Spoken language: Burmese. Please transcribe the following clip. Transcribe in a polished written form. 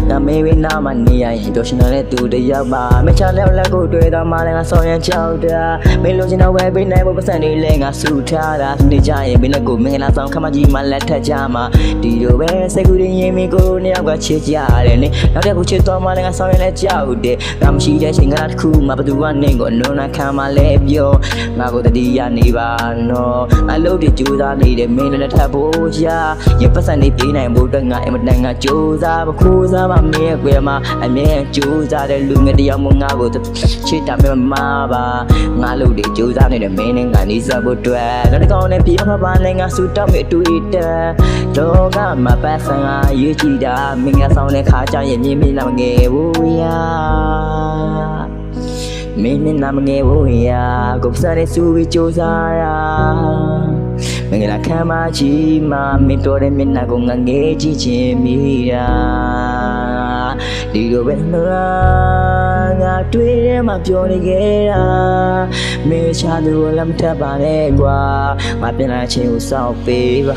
ငါမေးဝေးနာမနေရရင်တော်ရှင်တဲ့သူတယောက်ပါမချလဲလက်ကိုတွေ့တော့မှလည်းငါဆောင်ရန်ချောက်တာမင်းလိုချင်တော့ဝယ်ပေးနိုင်ဖို့ပတ်စံတွေလည်းငါစုထားတာနေကြရင်မင်းလည်းကိုမင်္ဂလာဆောင်ခမကြီးမှလက်ထက်ကြမှာဒီလိုပဲစိတ်ကူးရင်းမင်းကိုနှစ်ယောက်ကချစ်ကြရတယ်နေနောက်တစ်ခုချစ်တော့မှလည်းငါဆောင်ရန်လည်းကြောက်တယ်ငါမရှိတဲ့ချိန်ကတစ်ခုမှဘသူကနေကိုနုံနာခံမှလည်းပြောငါကိုတတိယနေပါနော်အလုပ်တွေကြိုးစားနေတဲ့မင်းလည်းထပ်ဖို့ရရပတ်စံတွေပြေးနိုင်ဖို့အတွက်ငါအမတန်ငါကြိုးစားမခိုးစားမမင်းရဲ့ကွယ်မှာအမြဲကြိုးစားတဲ့လူငယ်တယောက်မှငါကိုချစ်တာမမပါငါလုပ်တွေကြိုးစားနေတဲ့မင်းနဲ့ငါနေစားဖို့အတွက်နောက်တစ်ကောင်နဲ့ပြေမပါနဲ့ငါဆူတောက်မိအတွေ့အတက်လောကမှာပတ်စံကရေးကြည့်တာမင်းကဆောင်တဲ့ခါကျရင်မြင်မြင်လာငယ်ဘူးရာမင်းနဲ့နာမငယ်ဘူးရာကိုပစတဲ့စူပြီးကြိုးစားရမင်္ဂလာခံမကြီးမှာမင်းတော်တဲ့မျက်နှာကိုငငယ်ကြည့်ခြင်းမိရာဒီလိုပဲငါတွေ့ထဲမှာပြောနေခဲ့တာမင်းချာသူလည်းမထပ်ပါနဲ့ကွာငါပြန်လာချင်းကိုစောင့်ပေးပါ